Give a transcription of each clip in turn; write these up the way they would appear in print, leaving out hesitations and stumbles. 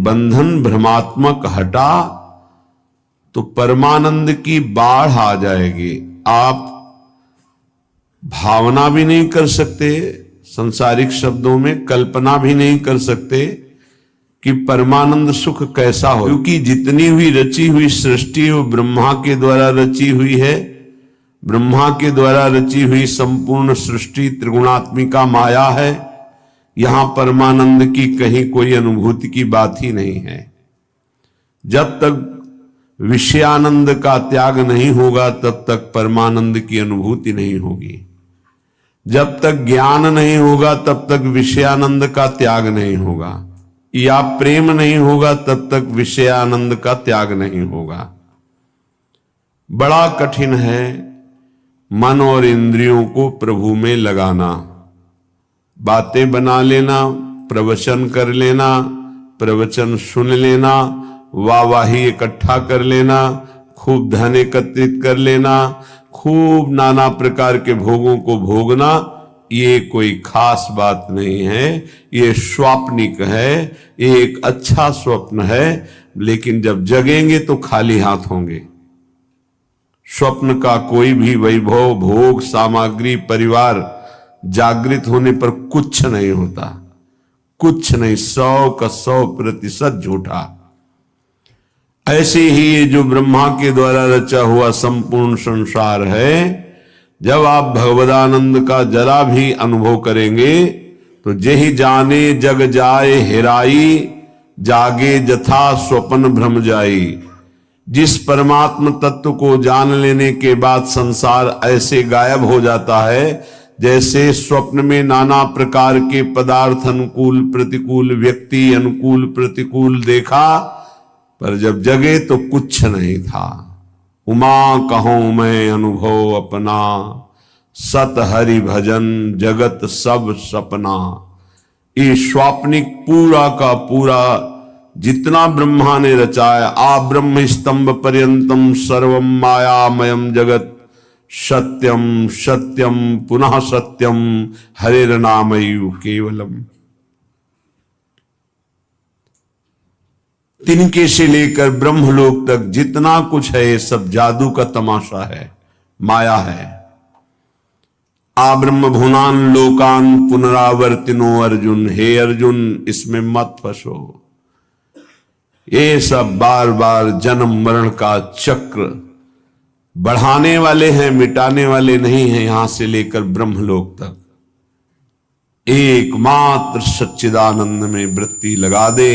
बंधन भ्रमात्मक हटा तो परमानंद की बाढ़ आ जाएगी। आप भावना भी नहीं कर सकते, संसारिक शब्दों में कल्पना भी नहीं कर सकते कि परमानंद सुख कैसा हो, क्योंकि जितनी हुई रची हुई सृष्टि वो ब्रह्मा के द्वारा रची हुई है। ब्रह्मा के द्वारा रची हुई संपूर्ण सृष्टि त्रिगुणात्मिका माया है। यहां परमानंद की कहीं कोई अनुभूति की बात ही नहीं है। जब तक विषयानंद का त्याग नहीं होगा तब तक परमानंद की अनुभूति नहीं होगी। जब तक ज्ञान नहीं होगा तब तक विषयानंद का त्याग नहीं होगा, या प्रेम नहीं होगा तब तक विषयानंद का त्याग नहीं होगा। बड़ा कठिन है मन और इंद्रियों को प्रभु में लगाना। बातें बना लेना, प्रवचन कर लेना, प्रवचन सुन लेना, वाहवाही इकट्ठा कर लेना, खूब धन एकत्रित कर लेना, खूब नाना प्रकार के भोगों को भोगना, ये कोई खास बात नहीं है। ये स्वाप्निक है, ये एक अच्छा स्वप्न है, लेकिन जब जगेंगे तो खाली हाथ होंगे। स्वप्न का कोई भी वैभव, भोग, सामग्री, परिवार जागृत होने पर कुछ नहीं होता, कुछ नहीं, 100 का 100% झूठा। ऐसे ही ये जो ब्रह्मा के द्वारा रचा हुआ संपूर्ण संसार है, जब आप भगवदानंद का जरा भी अनुभव करेंगे तो जेहि जाने जग जाए हेराई, जागे जथा स्वप्न भ्रम जाई। जिस परमात्म तत्व को जान लेने के बाद संसार ऐसे गायब हो जाता है जैसे स्वप्न में नाना प्रकार के पदार्थ अनुकूल प्रतिकूल, व्यक्ति अनुकूल प्रतिकूल देखा, पर जब जगे तो कुछ नहीं था। उमा कहूं मैं अनुभव अपना, सत हरि भजन जगत सब सपना। ये स्वाप्निक पूरा का पूरा जितना ब्रह्मा ने रचाया, आ ब्रह्म स्तंभ पर्यंतम सर्वम मायामयम जगत, सत्यम सत्यम पुनः सत्यम हरेर नामयु केवलम। तिनके से लेकर ब्रह्मलोक तक जितना कुछ है ये सब जादू का तमाशा है, माया है। आ ब्रह्म भुवनान लोकान पुनरावर्तिनो अर्जुन, हे अर्जुन इसमें मत फंसो। ये सब बार बार जन्म मरण का चक्र बढ़ाने वाले हैं, मिटाने वाले नहीं हैं। यहां से लेकर ब्रह्मलोक तक एकमात्र सच्चिदानंद में वृत्ति लगा दे,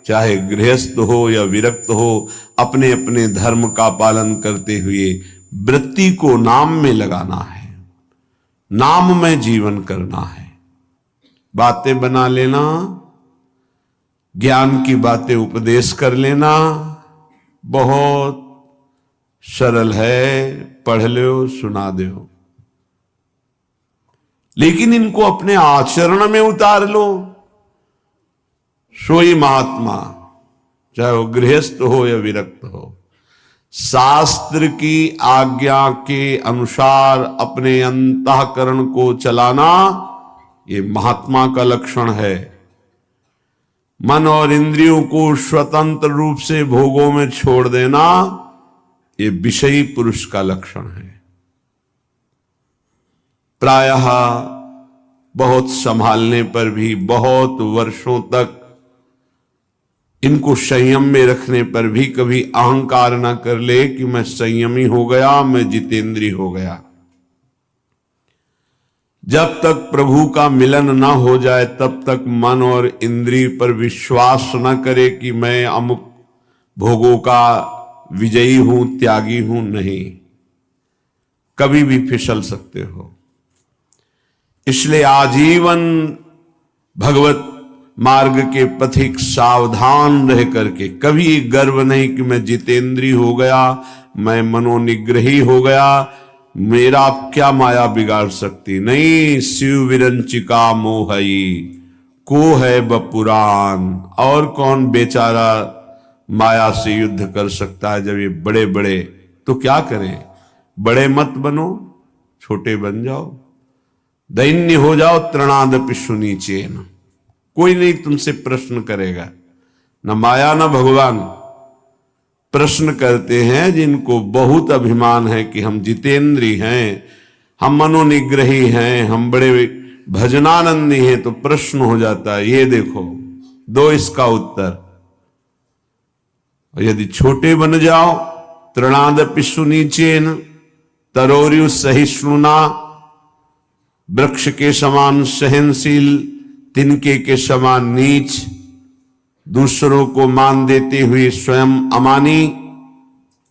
चाहे गृहस्थ हो या विरक्त हो, अपने अपने धर्म का पालन करते हुए वृत्ति को नाम में लगाना है, नाम में जीवन करना है। बातें बना लेना, ज्ञान की बातें उपदेश कर लेना बहुत सरल है, पढ़ लो सुना दो, लेकिन इनको अपने आचरण में उतार लो। सोई महात्मा, चाहे वो गृहस्थ हो या विरक्त हो, शास्त्र की आज्ञा के अनुसार अपने अंतःकरण को चलाना ये महात्मा का लक्षण है। मन और इंद्रियों को स्वतंत्र रूप से भोगों में छोड़ देना ये विषयी पुरुष का लक्षण है। प्रायः बहुत संभालने पर भी, बहुत वर्षों तक इनको संयम में रखने पर भी कभी अहंकार ना कर ले कि मैं संयमी हो गया, मैं जितेंद्रिय हो गया। जब तक प्रभु का मिलन ना हो जाए तब तक मन और इंद्रिय पर विश्वास न करे कि मैं अमुक भोगों का विजयी हूं, त्यागी हूं। नहीं, कभी भी फिसल सकते हो। इसलिए आजीवन भगवत मार्ग के पथिक सावधान रह करके कभी गर्व नहीं कि मैं जितेंद्रिय हो गया, मैं मनोनिग्रही हो गया, मेरा क्या माया बिगाड़ सकती। नहीं, शिव विरंचिका मोहई को है बपुराण। और कौन बेचारा माया से युद्ध कर सकता है जब ये बड़े बड़े, तो क्या करें? बड़े मत बनो, छोटे बन जाओ, दैन्य हो जाओ, तृणादपि सुनीचेन। कोई नहीं तुमसे प्रश्न करेगा, न माया न भगवान। प्रश्न करते हैं जिनको बहुत अभिमान है कि हम जितेंद्री हैं, हम मनोनिग्रही हैं, हम बड़े भजनानंदी हैं, तो प्रश्न हो जाता है, ये देखो दो इसका उत्तर। और यदि छोटे बन जाओ, तृणादपि सुनीचेन तरोर्यु सहिष्णुना, वृक्ष के समान सहनशील, तिनके के समान नीच, दूसरों को मान देते हुए स्वयं अमानी,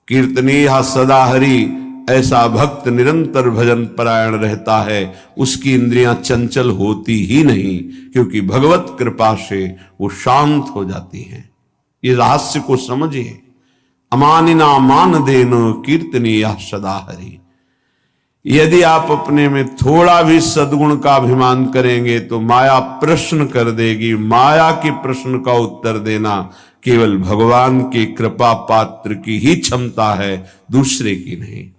कीर्तनीय सदा हरि, ऐसा भक्त निरंतर भजन परायण रहता है, उसकी इंद्रियां चंचल होती ही नहीं, क्योंकि भगवत कृपा से वो शांत हो जाती हैं। ये रहस्य को समझिए। अमानिना मान देनो कीर्तनीय सदा हरि। यदि आप अपने में थोड़ा भी सद्गुण का अभिमान करेंगे तो माया प्रश्न कर देगी। माया के प्रश्न का उत्तर देना केवल भगवान की कृपा पात्र की ही क्षमता है, दूसरे की नहीं।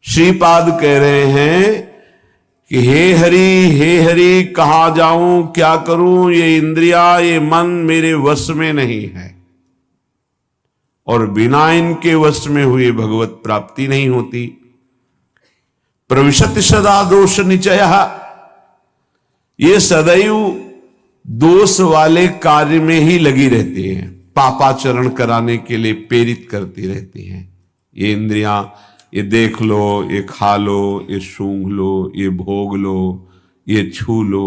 श्रीपाद कह रहे हैं कि हे हरि कहां जाऊं, क्या करूं, ये इंद्रिया, ये मन मेरे वश में नहीं है, और बिना इनके वश में हुए भगवत प्राप्ति नहीं होती। प्रविशति सदा दोष निचय, ये सदैव दोष वाले कार्य में ही लगी रहती हैं, पापाचरण कराने के लिए प्रेरित करती रहती हैं। ये इंद्रियां, ये देख लो, ये खा लो, ये सूंघ लो, ये भोग लो, ये छू लो,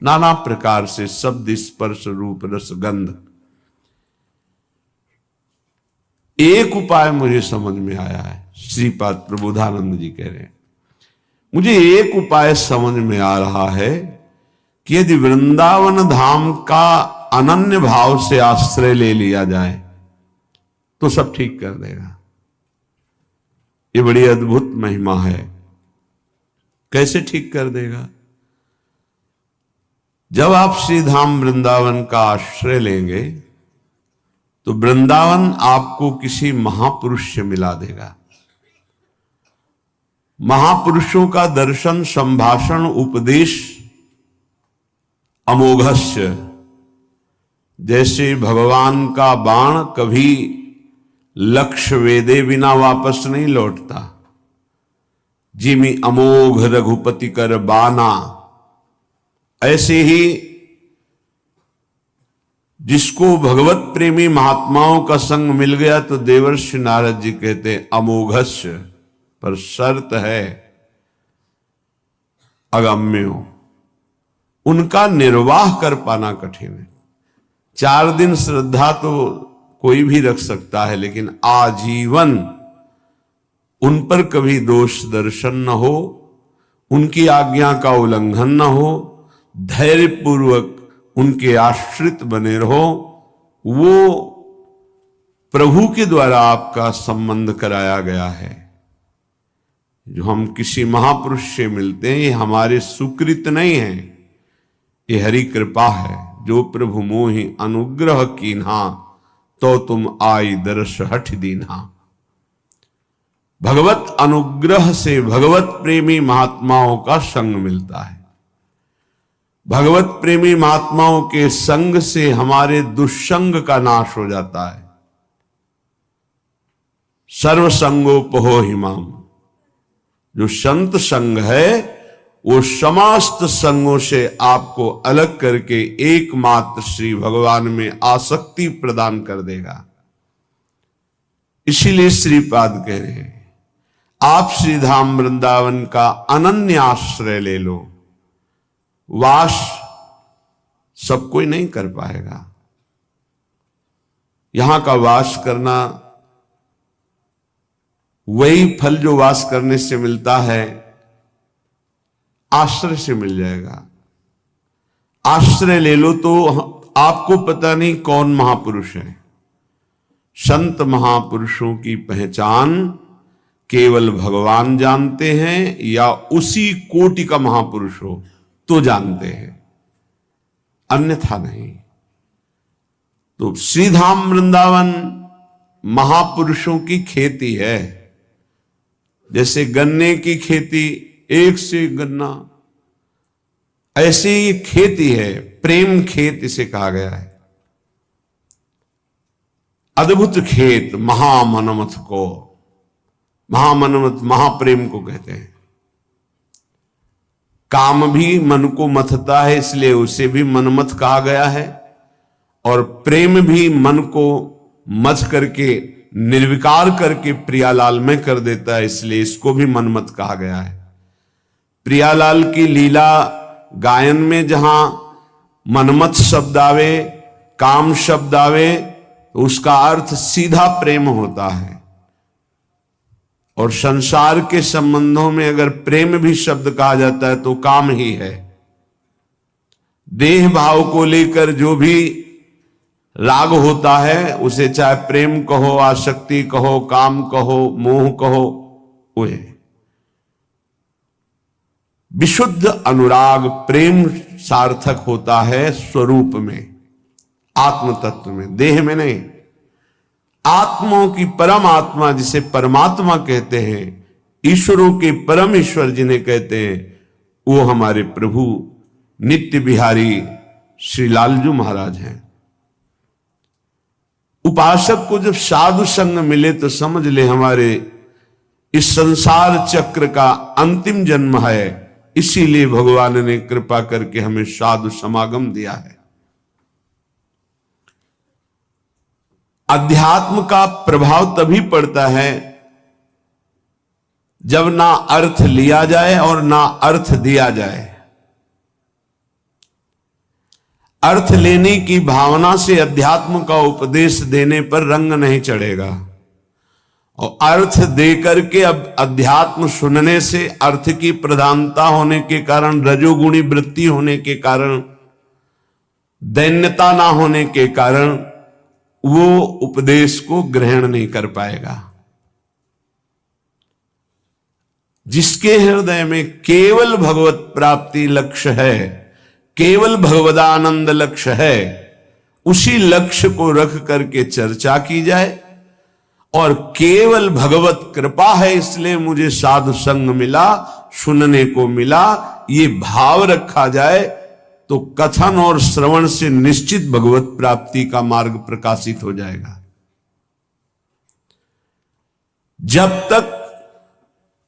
नाना प्रकार से शब्द स्पर्श रूप रस गंध। एक उपाय मुझे समझ में आया है, श्रीपाद प्रबोधानंद जी कह रहे हैं, मुझे एक उपाय समझ में आ रहा है कि यदि वृंदावन धाम का अनन्य भाव से आश्रय ले लिया जाए तो सब ठीक कर देगा। ये बड़ी अद्भुत महिमा है। कैसे ठीक कर देगा? जब आप श्री धाम वृंदावन का आश्रय लेंगे तो वृंदावन आपको किसी महापुरुष से मिला देगा। महापुरुषों का दर्शन, संभाषण, उपदेश अमोघस्य। जैसे भगवान का बाण कभी लक्ष्य वेदे बिना वापस नहीं लौटता, जिमि अमोघ रघुपति कर बाना, ऐसे ही जिसको भगवत प्रेमी महात्माओं का संग मिल गया तो देवर्षि नारद जी कहते अमोघस्य, पर शर्त है अगम्यो, उनका निर्वाह कर पाना कठिन है। 4 दिन श्रद्धा तो कोई भी रख सकता है, लेकिन आजीवन उन पर कभी दोष दर्शन न हो, उनकी आज्ञा का उल्लंघन न हो, धैर्य पूर्वक उनके आश्रित बने रहो, वो प्रभु के द्वारा आपका संबंध कराया गया है। जो हम किसी महापुरुष से मिलते हैं ये हमारे सुकृत नहीं है, ये हरि कृपा है। जो प्रभु मोहि अनुग्रह कीन्हा, तो तुम आई दर्श हठ दीन्हा। भगवत अनुग्रह से भगवत प्रेमी महात्माओं का संग मिलता है। भगवत प्रेमी महात्माओं के संग से हमारे दुष्संग का नाश हो जाता है। सर्वसंगोपहो हिमाम, जो संत संग है वो समस्त संगों से आपको अलग करके एकमात्र श्री भगवान में आसक्ति प्रदान कर देगा। इसीलिए श्रीपाद कह रहे हैं आप श्री धाम वृंदावन का अनन्य आश्रय ले लो। वास सब कोई नहीं कर पाएगा। यहां का वास करना वही फल जो वास करने से मिलता है आश्रय से मिल जाएगा। आश्रय ले लो तो आपको पता नहीं कौन महापुरुष है। संत महापुरुषों की पहचान केवल भगवान जानते हैं या उसी कोटि का महापुरुष हो तो जानते हैं, अन्यथा नहीं। तो श्रीधाम वृंदावन महापुरुषों की खेती है। जैसे गन्ने की खेती, एक से गन्ना, ऐसे ही खेती है। प्रेम खेत इसे कहा गया है। अद्भुत खेत महामनमथ को, महामनमथ महाप्रेम को कहते हैं। काम भी मन को मथता है, इसलिए उसे भी मनमथ कहा गया है, और प्रेम भी मन को मथ करके निर्विकार करके प्रियालाल में कर देता है, इसलिए इसको भी मनमथ कहा गया है। प्रियालाल की लीला गायन में जहां मनमथ शब्द आवे, काम शब्द आवे, तो उसका अर्थ सीधा प्रेम होता है। और संसार के संबंधों में अगर प्रेम भी शब्द कहा जाता है तो काम ही है। देह भाव को लेकर जो भी राग होता है उसे चाहे प्रेम कहो, आसक्ति कहो, काम कहो, मोह कहो, वो है। विशुद्ध अनुराग प्रेम सार्थक होता है स्वरूप में, आत्म तत्व में, देह में नहीं। आत्माओं की परम आत्मा जिसे परमात्मा कहते हैं, ईश्वरों के परम ईश्वर जिन्हें कहते हैं, वो हमारे प्रभु नित्य बिहारी श्री लालजू महाराज हैं। उपासक को जब साधु संग मिले तो समझ ले हमारे इस संसार चक्र का अंतिम जन्म है, इसीलिए भगवान ने कृपा करके हमें साधु समागम दिया है। अध्यात्म का प्रभाव तभी पड़ता है जब ना अर्थ लिया जाए और ना अर्थ दिया जाए। अर्थ लेने की भावना से अध्यात्म का उपदेश देने पर रंग नहीं चढ़ेगा, और अर्थ देकर के अब अध्यात्म सुनने से अर्थ की प्रधानता होने के कारण, रजोगुणी वृत्ति होने के कारण, दैन्यता ना होने के कारण वो उपदेश को ग्रहण नहीं कर पाएगा। जिसके हृदय में केवल भगवत प्राप्ति लक्ष्य है, केवल भगवदानंद लक्ष्य है, उसी लक्ष्य को रख करके चर्चा की जाए, और केवल भगवत कृपा है इसलिए मुझे साधु संग मिला, सुनने को मिला, ये भाव रखा जाए तो कथन और श्रवण से निश्चित भगवत प्राप्ति का मार्ग प्रकाशित हो जाएगा। जब तक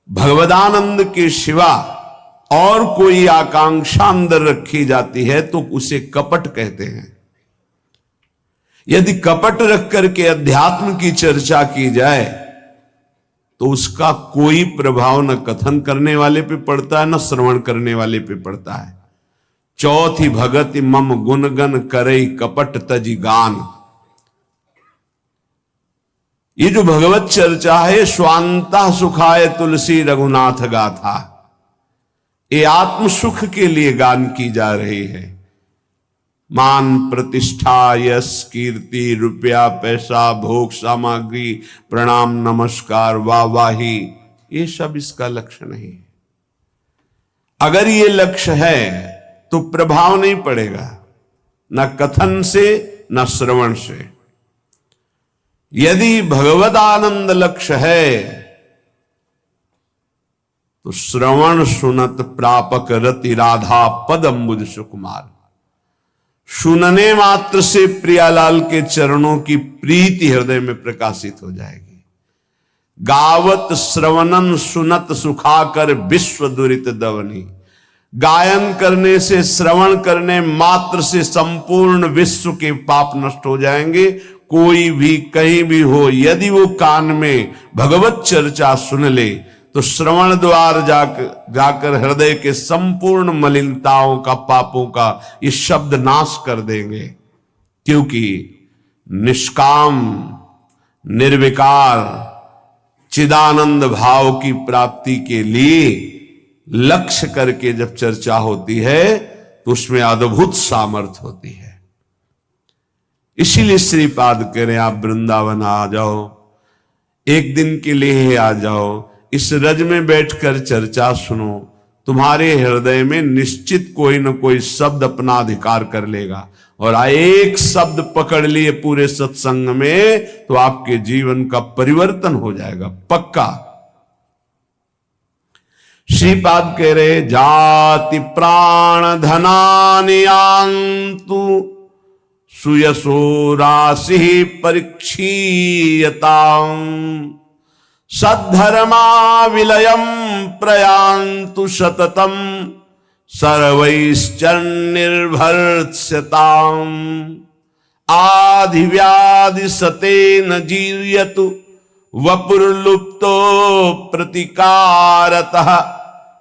भगवदानंद के सिवा और कोई आकांक्षा अंदर रखी जाती है तो उसे कपट कहते हैं। यदि कपट रख करके अध्यात्म की चर्चा की जाए तो उसका कोई प्रभाव न कथन करने वाले पे पड़ता है, न श्रवण करने वाले पे पड़ता है। चौथी भगति मम गुणगन करई कपट तजी गान। ये जो भगवत चर्चा है, स्वांता सुखाय तुलसी रघुनाथ गाथा, ये आत्म सुख के लिए गान की जा रही है। मान प्रतिष्ठा यश कीर्ति रुपया पैसा भोग सामग्री प्रणाम नमस्कार वाहवाही, ये सब इसका लक्ष्य नहीं है। अगर ये लक्ष्य है तो प्रभाव नहीं पड़ेगा, न कथन से न श्रवण से। यदि भगवद आनंद लक्ष्य है तो श्रवण सुनत प्रापक रति राधा पद अम्बुज सुकुमार। सुनने मात्र से प्रियालाल के चरणों की प्रीति हृदय में प्रकाशित हो जाएगी। गावत श्रवणन सुनत सुखाकर विश्व दुरित दवनी। गायन करने से, श्रवण करने मात्र से संपूर्ण विश्व के पाप नष्ट हो जाएंगे। कोई भी कहीं भी हो, यदि वो कान में भगवत चर्चा सुन ले तो श्रवण द्वार जाकर हृदय के संपूर्ण मलिनताओं का, पापों का ये शब्द नाश कर देंगे। क्योंकि निष्काम निर्विकार चिदानंद भाव की प्राप्ति के लिए लक्ष्य करके जब चर्चा होती है तो उसमें अद्भुत सामर्थ्य होती है। इसीलिए श्रीपाद कह रहे हैं आप वृंदावन आ जाओ, एक दिन के लिए आ जाओ, इस रज में बैठकर चर्चा सुनो, तुम्हारे हृदय में निश्चित कोई न कोई शब्द अपना अधिकार कर लेगा। और एक शब्द पकड़ लिए पूरे सत्संग में तो आपके जीवन का परिवर्तन हो जाएगा पक्का। श्रीपाद कह रहे जाति प्राण धनानियांतु सुयशो राशि परीक्षीयताम् सद्धर्मा विलयम प्रयान्तु सततम सर्वैश्चर्निर्भर्त्स्यताम् आधिव्याधि सतेन जीर्यतु वपुर्लुप्तो प्रतिकारतः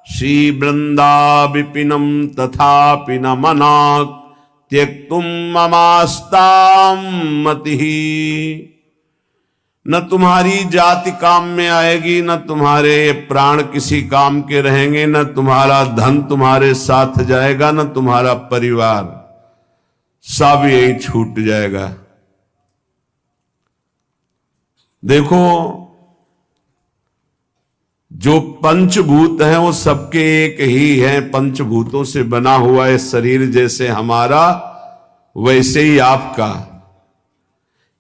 श्री वृंदा विपिनम तथापि न मनाक् त्यक्तुम ममास्ताम मतिः। न तुम्हारी जाति काम में आएगी, न तुम्हारे प्राण किसी काम के रहेंगे, न तुम्हारा धन तुम्हारे साथ जाएगा, न तुम्हारा परिवार, सब यही छूट जाएगा। देखो, जो पंचभूत हैं वो सबके एक ही हैं। पंचभूतों से बना हुआ है शरीर, जैसे हमारा वैसे ही आपका।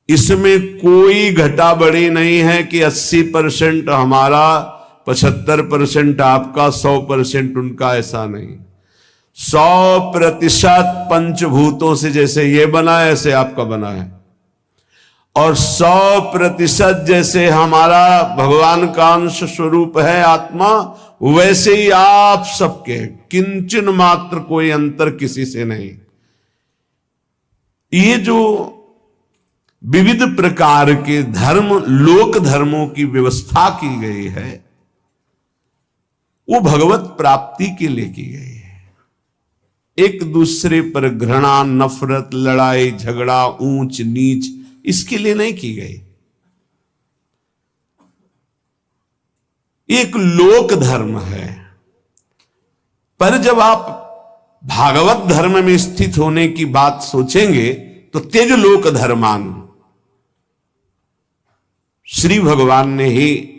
इसमें कोई घटा बढ़ी नहीं है कि 80% हमारा, 75% आपका, 100% उनका, ऐसा नहीं। 100% पंचभूतों से जैसे ये बना है ऐसे आपका बना है, और 100% जैसे हमारा भगवान का अंश स्वरूप है आत्मा, वैसे ही आप सबके, किंचन मात्र कोई अंतर किसी से नहीं। ये जो विविध प्रकार के धर्म, लोक धर्मों की व्यवस्था की गई है, वो भगवत प्राप्ति के लिए की गई है। एक दूसरे पर घृणा, नफरत, लड़ाई झगड़ा, ऊंच नीच, इसके लिए नहीं की गई। एक लोक धर्म है। पर जब आप भागवत धर्म में स्थित होने की बात सोचेंगे तो त्यज लोक धर्मान, श्री भगवान ने ही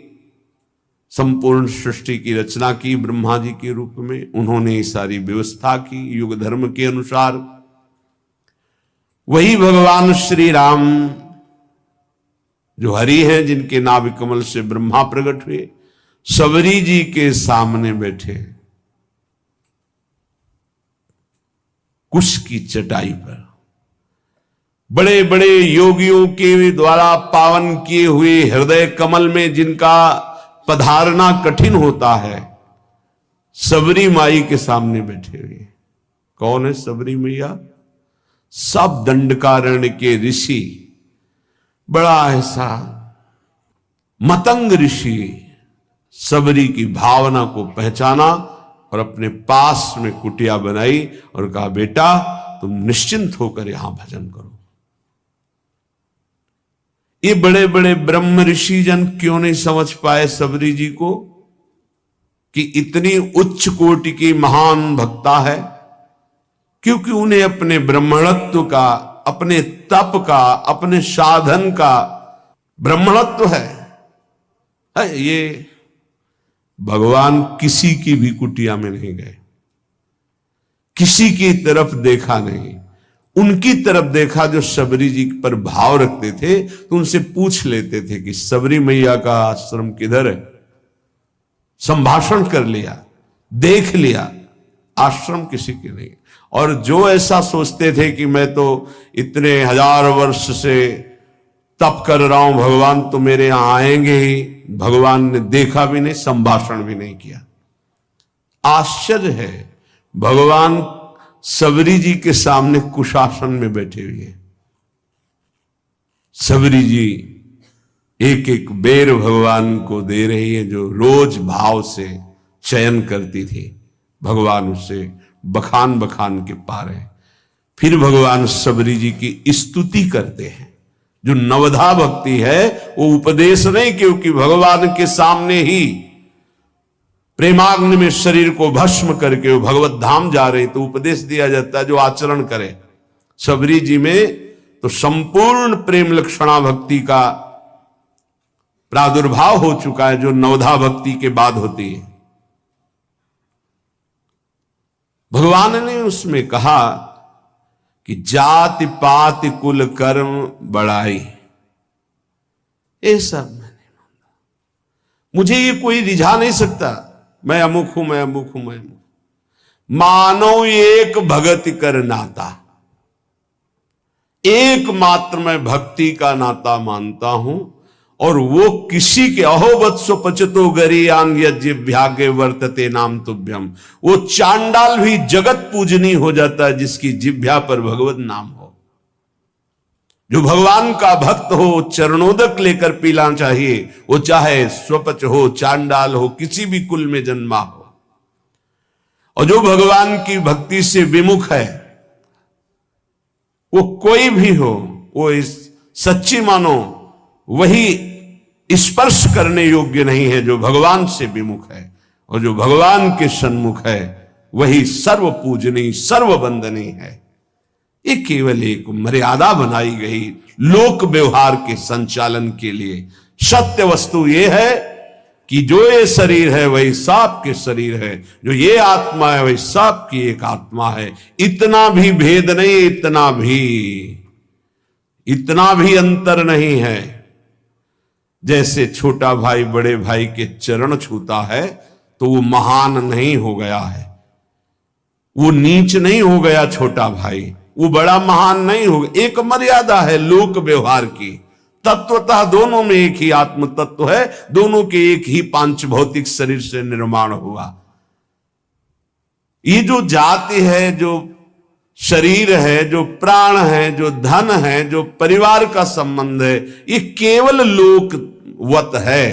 संपूर्ण सृष्टि की रचना की ब्रह्मा जी के रूप में। उन्होंने ये सारी व्यवस्था की युग धर्म के अनुसार। वही भगवान श्री राम जो हरि हैं, जिनके नाभि कमल से ब्रह्मा प्रकट हुए, सबरी जी के सामने बैठे कुश की चटाई पर। बड़े बड़े योगियों के द्वारा पावन किए हुए हृदय कमल में जिनका पधारना कठिन होता है, सबरी माई के सामने बैठे हुए। कौन है सबरी मैया? सब दंडकारण्य के ऋषि, बड़ा ऐसा मतंग ऋषि, सबरी की भावना को पहचाना और अपने पास में कुटिया बनाई और कहा, बेटा तुम निश्चिंत होकर यहां भजन करो। ये बड़े बड़े ब्रह्म ऋषि जन क्यों नहीं समझ पाए सबरी जी को कि इतनी उच्च कोटि की महान भक्ता है? क्योंकि उन्हें अपने ब्रह्मणत्व का, अपने तप का, अपने साधन का ब्रह्मणत्व है। ये भगवान किसी की भी कुटिया में नहीं गए, किसी की तरफ देखा नहीं, उनकी तरफ देखा जो सबरी जी पर भाव रखते थे। तो उनसे पूछ लेते थे कि सबरी मैया का आश्रम किधर है। संभाषण कर लिया, देख लिया, आश्रम किसी के नहीं। और जो ऐसा सोचते थे कि मैं तो इतने 1000 वर्ष से तप कर रहा हूं, भगवान तो मेरे यहां आएंगे ही, भगवान ने देखा भी नहीं, संभाषण भी नहीं किया। आश्चर्य है, भगवान सबरी जी के सामने कुशासन में बैठे हुए। सबरी जी एक एक बेर भगवान को दे रही है, जो रोज भाव से चयन करती थी। भगवान उसे बखान बखान के पा रहे। फिर भगवान सबरी जी की स्तुति करते हैं। जो नवधा भक्ति है वो उपदेश नहीं, क्योंकि भगवान के सामने ही प्रेमाग्नि में शरीर को भस्म करके वो भगवत धाम जा रहे, तो उपदेश दिया जाता है जो आचरण करे। सबरी जी में तो संपूर्ण प्रेम लक्षणा भक्ति का प्रादुर्भाव हो चुका है, जो नवधा भक्ति के बाद होती है। भगवान ने उसमें कहा कि जाति पाति कुल कर्म बढ़ाई, ये सब मैंने माना, मुझे ये कोई रिझा नहीं सकता। मैं अमुक हूं, मैं अमुक हूं, मैं अमुक। मानो एक भगति कर नाता, एकमात्र मैं भक्ति का नाता मानता हूं, और वो किसी के अहोवत्सो पचतो गरीयान यज्ञ वर्तते नाम तुभ्यम, वो चांडाल भी जगत पूजनी हो जाता है जिसकी जिह्वा पर भगवत नाम हो। जो भगवान का भक्त हो, चरणोदक लेकर पीना चाहिए, वो चाहे स्वपच हो, चांडाल हो, किसी भी कुल में जन्मा हो। और जो भगवान की भक्ति से विमुख है, वो कोई भी हो, वो इस सच्ची मानो वही स्पर्श करने योग्य नहीं है जो भगवान से विमुख है। और जो भगवान के सन्मुख है वही सर्व पूजनीय सर्व वंदनीय है। ये केवल एक मर्यादा बनाई गई लोक व्यवहार के संचालन के लिए। सत्य वस्तु ये है कि जो ये शरीर है वही सांप के शरीर है, जो ये आत्मा है वही सांप की एक आत्मा है। इतना भी भेद नहीं, इतना भी अंतर नहीं है। जैसे छोटा भाई बड़े भाई के चरण छूता है तो वो महान नहीं हो गया है, वो नीच नहीं हो गया छोटा भाई, वो बड़ा महान नहीं हो गया। एक मर्यादा है लोक व्यवहार की। तत्वतः दोनों में एक ही आत्म तत्व है, दोनों के एक ही पांच भौतिक शरीर से निर्माण हुआ। ये जो जाति है, जो शरीर है, जो प्राण है, जो धन है, जो परिवार का संबंध है, ये केवल लोकवत है।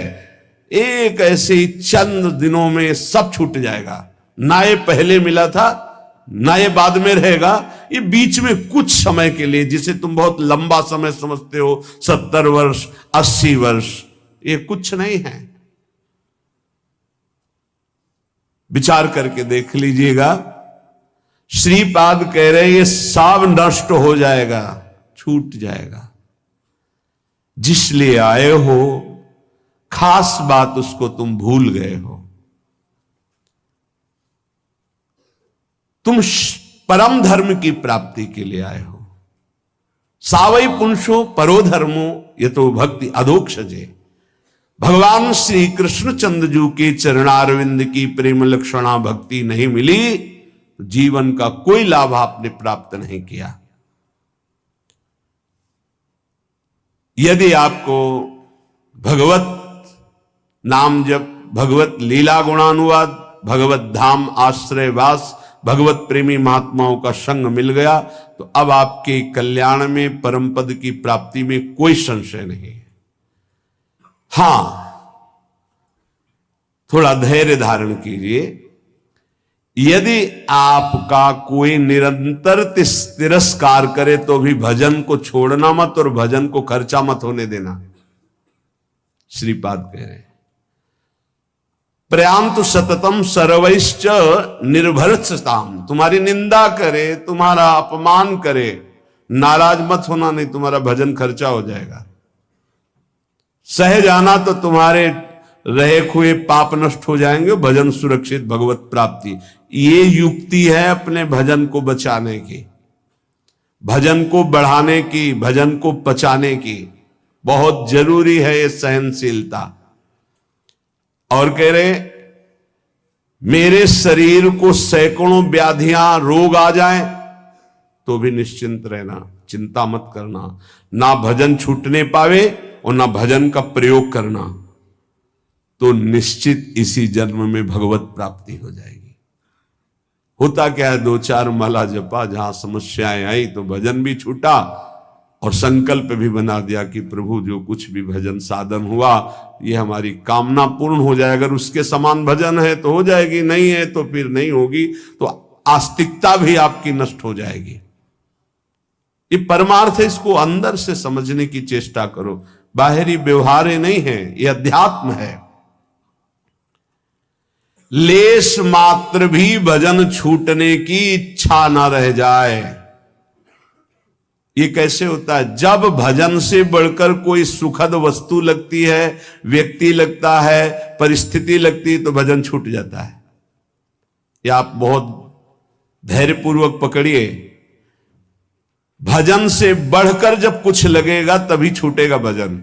एक ऐसे ही चंद दिनों में सब छूट जाएगा। ना ये पहले मिला था ना ये बाद में रहेगा, ये बीच में कुछ समय के लिए, जिसे तुम बहुत लंबा समय समझते हो, 70 वर्ष 80 वर्ष, ये कुछ नहीं है। विचार करके देख लीजिएगा। श्रीपाद कह रहे ये सब नष्ट हो जाएगा, छूट जाएगा। जिस लिए आए हो खास बात उसको तुम भूल गए हो। तुम परम धर्म की प्राप्ति के लिए आए हो। सावई पुंसो परो धर्मो ये तो भक्ति अधोक्षजे। भगवान श्री कृष्णचंद्र के चरणारविंद की प्रेम लक्षणा भक्ति नहीं मिली, जीवन का कोई लाभ आपने प्राप्त नहीं किया। यदि आपको भगवत नाम जप, भगवत लीला गुणानुवाद, भगवत धाम आश्रयवास, भगवत प्रेमी महात्माओं का संग मिल गया तो अब आपके कल्याण में, परम पद की प्राप्ति में कोई संशय नहीं है। हां, थोड़ा धैर्य धारण कीजिए। यदि आपका कोई निरंतर तिरस्कार करे तो भी भजन को छोड़ना मत और भजन को खर्चा मत होने देना। श्रीपाद कह रहे हैं प्रयांतु सततम सर्वैश्च निर्भरताम। तुम्हारी निंदा करे, तुम्हारा अपमान करे, नाराज मत होना, नहीं तुम्हारा भजन खर्चा हो जाएगा। सह जाना तो तुम्हारे रहे हुए पाप नष्ट हो जाएंगे, भजन सुरक्षित, भगवत प्राप्ति। ये युक्ति है अपने भजन को बचाने की, भजन को बढ़ाने की, भजन को पचाने की। बहुत जरूरी है ये सहनशीलता। और कह रहे मेरे शरीर को सैकड़ों व्याधियां रोग आ जाएं तो भी निश्चिंत रहना, चिंता मत करना। ना भजन छूटने पावे और ना भजन का प्रयोग करना तो निश्चित इसी जन्म में भगवत प्राप्ति हो जाएगी। होता क्या है, 2-4 माला जपा, जहां समस्याएं आई तो भजन भी छूटा और संकल्प भी बना दिया कि प्रभु जो कुछ भी भजन साधन हुआ ये हमारी कामना पूर्ण हो जाए। अगर उसके समान भजन है तो हो जाएगी, नहीं है तो फिर नहीं होगी, तो आस्तिकता भी आपकी नष्ट हो जाएगी। ये परमार्थ है, इसको अंदर से समझने की चेष्टा करो। बाहरी व्यवहार नहीं है, ये अध्यात्म है। लेश मात्र भी भजन छूटने की इच्छा ना रह जाए। ये कैसे होता है? जब भजन से बढ़कर कोई सुखद वस्तु लगती है, व्यक्ति लगता है, परिस्थिति लगती है तो भजन छूट जाता है। ये आप बहुत धैर्यपूर्वक पकड़िए। भजन से बढ़कर जब कुछ लगेगा तभी छूटेगा भजन,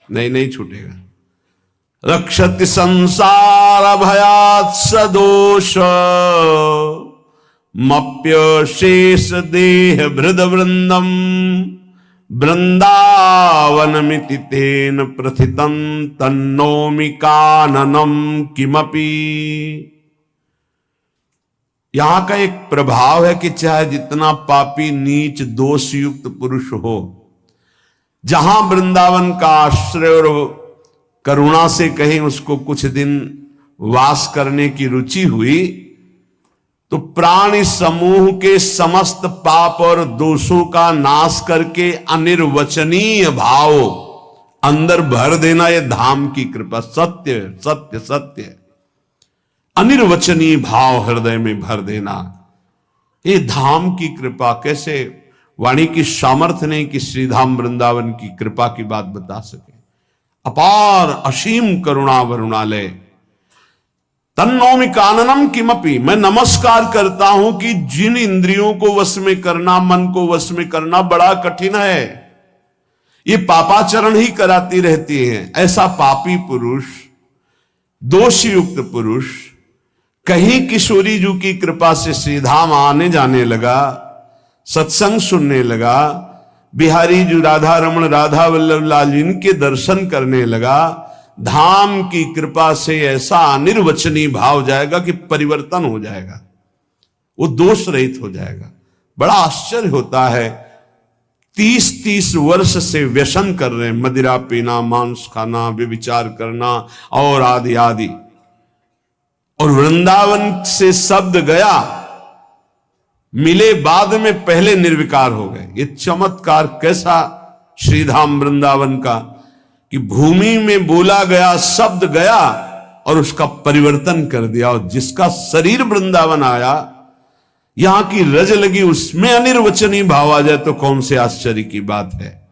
नहीं छूटेगा। रक्षति संसार भयात् सदोष मप्य शेष देह भृद वृंदम वृंदावनमिति तेन प्रथितं तन्नोमि काननम किमपि। यहां का एक प्रभाव है कि चाहे जितना पापी नीच दोष युक्त पुरुष हो, जहां वृंदावन का आश्रय और करुणा से कहीं उसको कुछ दिन वास करने की रुचि हुई, तो प्राणी समूह के समस्त पाप और दोषों का नाश करके अनिर्वचनीय भाव अंदर भर देना, यह धाम की कृपा। सत्य सत्य सत्य, अनिर्वचनीय भाव हृदय में भर देना, ये धाम की कृपा। कैसे वाणी की सामर्थ्य नहीं कि श्रीधाम वृंदावन की कृपा की बात बता सके। अपार असीम करुणा वरुणालय। तन्नोमि काननम किमपि, मैं नमस्कार करता हूं कि जिन इंद्रियों को वश में करना, मन को वश में करना बड़ा कठिन है, ये पापाचरण ही कराती रहती है। ऐसा पापी पुरुष, दोषयुक्त पुरुष कहीं किशोरी जी की कृपा से श्रीधाम आने जाने लगा, सत्संग सुनने लगा, बिहारी जी राधा रमण राधा वल्लभ लाल इनके दर्शन करने लगा, धाम की कृपा से ऐसा अनिर्वचनीय भाव जाएगा कि परिवर्तन हो जाएगा, वो दोष रहित हो जाएगा। बड़ा आश्चर्य होता है। 30-30 वर्ष से व्यसन कर रहे हैं, मदिरा पीना, मांस खाना, व्यभिचार करना और आदि आदि, और वृंदावन से शब्द गया, मिले बाद में पहले निर्विकार हो गए। ये चमत्कार कैसा श्रीधाम वृंदावन का, कि भूमि में बोला गया शब्द गया और उसका परिवर्तन कर दिया, और जिसका शरीर वृंदावन आया, यहां की रज लगी, उसमें अनिर्वचनीय भाव आ जाए तो कौन से आश्चर्य की बात है।